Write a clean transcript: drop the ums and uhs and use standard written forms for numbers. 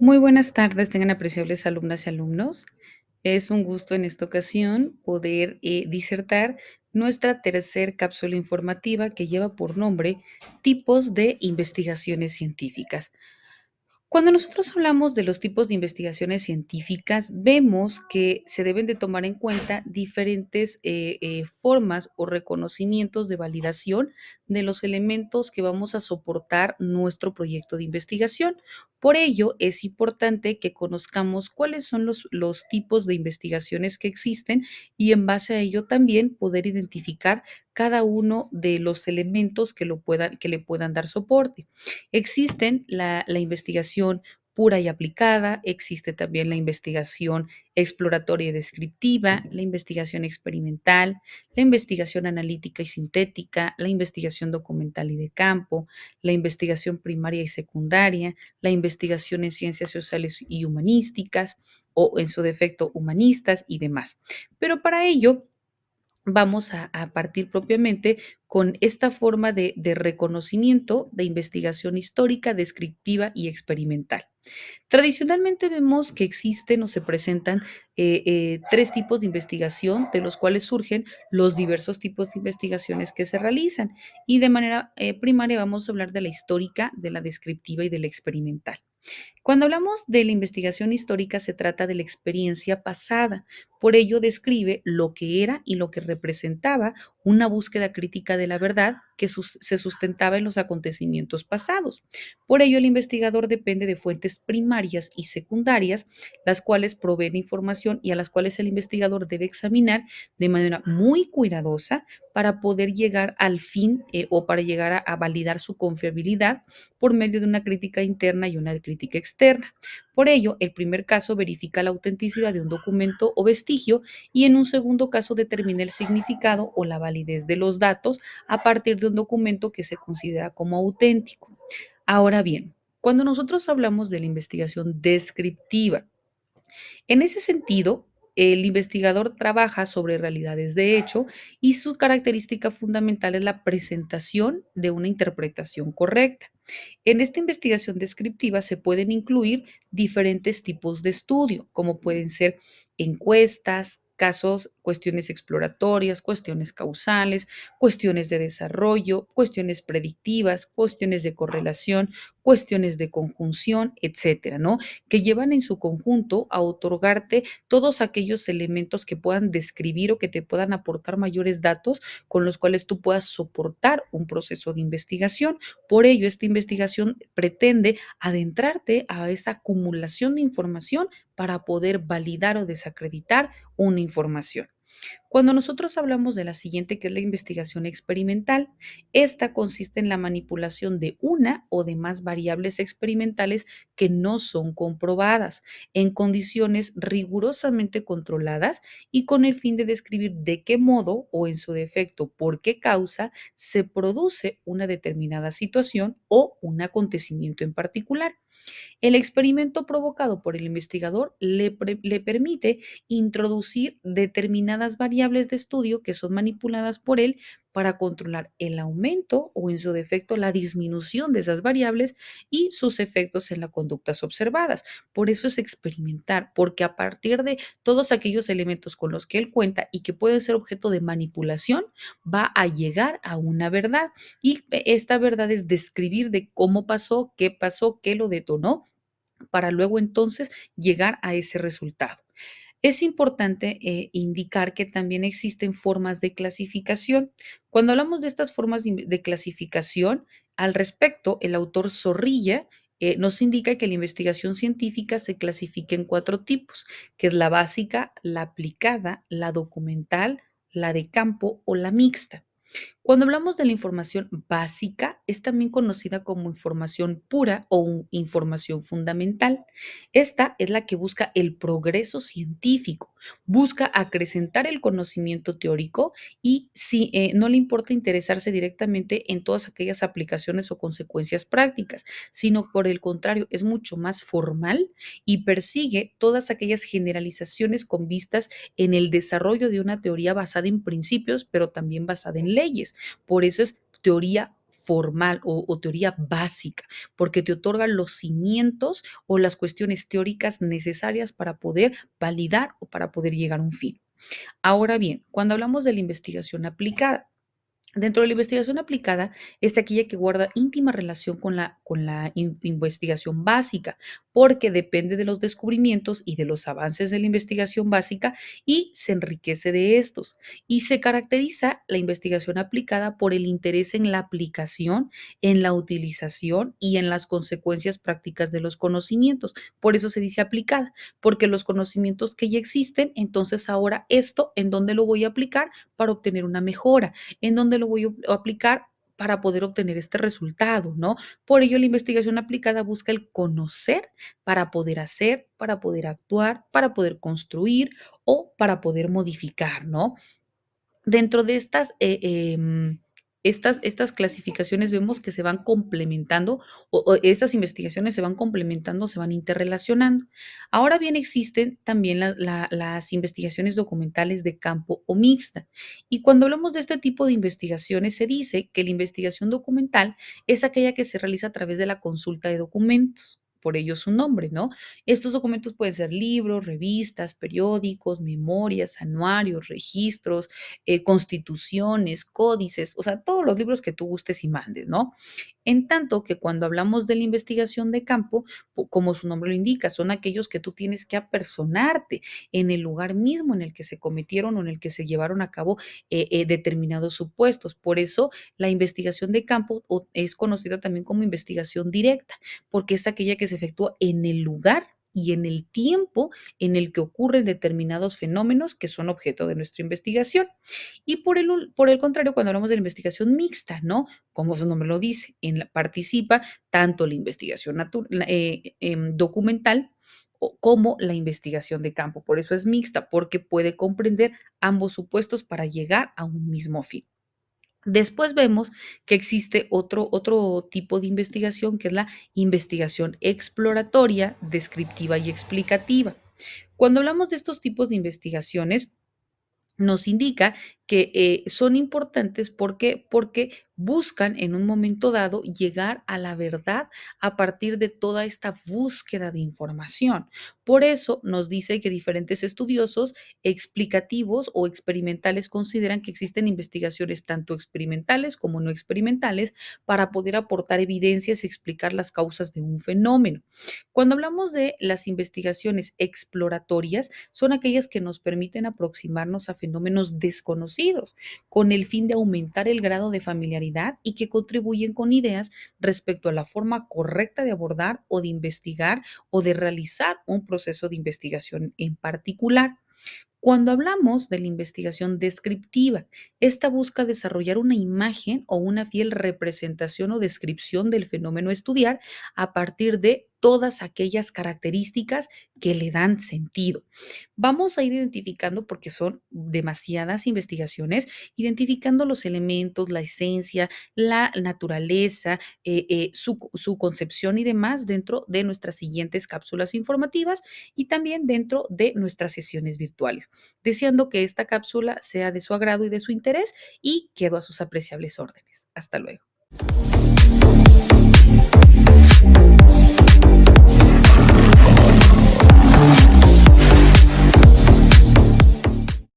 Muy buenas tardes, tengan apreciables alumnas y alumnos. Es un gusto en esta ocasión poder disertar nuestra tercer cápsula informativa que lleva por nombre Tipos de investigaciones científicas. Cuando nosotros hablamos de los tipos de investigaciones científicas, vemos que se deben de tomar en cuenta diferentes formas o reconocimientos de validación de los elementos que vamos a soportar nuestro proyecto de investigación. Por ello, es importante que conozcamos cuáles son los tipos de investigaciones que existen y en base a ello también poder identificar cada uno de los elementos que le puedan dar soporte. Existen la investigación pura y aplicada, existe también la investigación exploratoria y descriptiva, la investigación experimental, la investigación analítica y sintética, la investigación documental y de campo, la investigación primaria y secundaria, la investigación en ciencias sociales y humanísticas o en su defecto humanistas y demás. Pero para ello vamos a partir propiamente con esta forma de reconocimiento de investigación histórica, descriptiva y experimental. Tradicionalmente vemos que existen o se presentan tres tipos de investigación, de los cuales surgen los diversos tipos de investigaciones que se realizan. Y de manera primaria vamos a hablar de la histórica, de la descriptiva y de la experimental. Cuando hablamos de la investigación histórica, se trata de la experiencia pasada. Por ello, describe lo que era y lo que representaba una búsqueda crítica de la verdad que se sustentaba en los acontecimientos pasados. Por ello, el investigador depende de fuentes primarias y secundarias, las cuales proveen información y a las cuales el investigador debe examinar de manera muy cuidadosa para poder llegar al fin o para llegar a validar su confiabilidad por medio de una crítica interna y una crítica externa. Por ello, el primer caso verifica la autenticidad de un documento o vestigio y en un segundo caso determina el significado o la validez de los datos a partir de un documento que se considera como auténtico. Ahora bien, cuando nosotros hablamos de la investigación descriptiva, en ese sentido, el investigador trabaja sobre realidades de hecho y su característica fundamental es la presentación de una interpretación correcta. En esta investigación descriptiva se pueden incluir diferentes tipos de estudio, como pueden ser encuestas, casos, cuestiones exploratorias, cuestiones causales, cuestiones de desarrollo, cuestiones predictivas, cuestiones de correlación, cuestiones de conjunción, etcétera, ¿no? Que llevan en su conjunto a otorgarte todos aquellos elementos que puedan describir o que te puedan aportar mayores datos con los cuales tú puedas soportar un proceso de investigación. Por ello, esta investigación pretende adentrarte a esa acumulación de información para poder validar o desacreditar una información. Cuando nosotros hablamos de la siguiente, que es la investigación experimental, esta consiste en la manipulación de una o de más variables experimentales que no son comprobadas, en condiciones rigurosamente controladas y con el fin de describir de qué modo o en su defecto por qué causa se produce una determinada situación o un acontecimiento en particular. El experimento provocado por el investigador le permite introducir determinadas variables de estudio que son manipuladas por él para controlar el aumento o en su defecto la disminución de esas variables y sus efectos en las conductas observadas. Por eso es experimentar, porque a partir de todos aquellos elementos con los que él cuenta y que pueden ser objeto de manipulación, va a llegar a una verdad. Y esta verdad es describir de cómo pasó, qué lo detonó para luego entonces llegar a ese resultado. Es importante indicar que también existen formas de clasificación. Cuando hablamos de estas formas de clasificación, al respecto, el autor Zorrilla nos indica que la investigación científica se clasifica en cuatro tipos, que es la básica, la aplicada, la documental, la de campo o la mixta. Cuando hablamos de la información básica, es también conocida como información pura o información fundamental. Esta es la que busca el progreso científico, busca acrecentar el conocimiento teórico y si no le importa interesarse directamente en todas aquellas aplicaciones o consecuencias prácticas, sino por el contrario, es mucho más formal y persigue todas aquellas generalizaciones con vistas en el desarrollo de una teoría basada en principios, pero también basada en leyes. Por eso es teoría formal o teoría básica, porque te otorga los cimientos o las cuestiones teóricas necesarias para poder validar o para poder llegar a un fin. Ahora bien, cuando hablamos de la investigación aplicada, dentro de la investigación aplicada es aquella que guarda íntima relación con la investigación básica, porque depende de los descubrimientos y de los avances de la investigación básica y se enriquece de estos. Y se caracteriza la investigación aplicada por el interés en la aplicación, en la utilización y en las consecuencias prácticas de los conocimientos. Por eso se dice aplicada, porque los conocimientos que ya existen, entonces ahora esto, ¿en dónde lo voy a aplicar para obtener una mejora? ¿En dónde lo voy a aplicar para poder obtener este resultado, no? Por ello, la investigación aplicada busca el conocer para poder hacer, para poder actuar, para poder construir o para poder modificar, ¿no? Dentro de estas clasificaciones vemos que se van complementando o estas investigaciones se van complementando, se van interrelacionando. Ahora bien, existen también las investigaciones documentales de campo o mixta. Y cuando hablamos de este tipo de investigaciones, se dice que la investigación documental es aquella que se realiza a través de la consulta de documentos. Por ello su nombre, ¿no? Estos documentos pueden ser libros, revistas, periódicos, memorias, anuarios, registros, constituciones, códices, o sea, todos los libros que tú gustes y mandes, ¿no? En tanto que cuando hablamos de la investigación de campo, como su nombre lo indica, son aquellos que tú tienes que apersonarte en el lugar mismo en el que se cometieron o en el que se llevaron a cabo determinados supuestos. Por eso la investigación de campo es conocida también como investigación directa, porque es aquella que se efectúa en el lugar y en el tiempo en el que ocurren determinados fenómenos que son objeto de nuestra investigación. Y por el contrario, cuando hablamos de la investigación mixta, ¿no? Como su nombre lo dice, participa tanto la investigación documental como la investigación de campo. Por eso es mixta, porque puede comprender ambos supuestos para llegar a un mismo fin. Después vemos que existe otro tipo de investigación, que es la investigación exploratoria, descriptiva y explicativa. Cuando hablamos de estos tipos de investigaciones, nos indica que son importantes porque buscan en un momento dado llegar a la verdad a partir de toda esta búsqueda de información. Por eso nos dice que diferentes estudiosos explicativos o experimentales consideran que existen investigaciones tanto experimentales como no experimentales para poder aportar evidencias y explicar las causas de un fenómeno. Cuando hablamos de las investigaciones exploratorias, son aquellas que nos permiten aproximarnos a fenómenos desconocidos, con el fin de aumentar el grado de familiaridad y que contribuyen con ideas respecto a la forma correcta de abordar o de investigar o de realizar un proceso de investigación en particular. Cuando hablamos de la investigación descriptiva, esta busca desarrollar una imagen o una fiel representación o descripción del fenómeno a estudiar a partir de todas aquellas características que le dan sentido. Vamos a ir identificando, porque son demasiadas investigaciones, identificando los elementos, la esencia, la naturaleza, su concepción y demás dentro de nuestras siguientes cápsulas informativas y también dentro de nuestras sesiones virtuales, deseando que esta cápsula sea de su agrado y de su interés y quedo a sus apreciables órdenes. Hasta luego.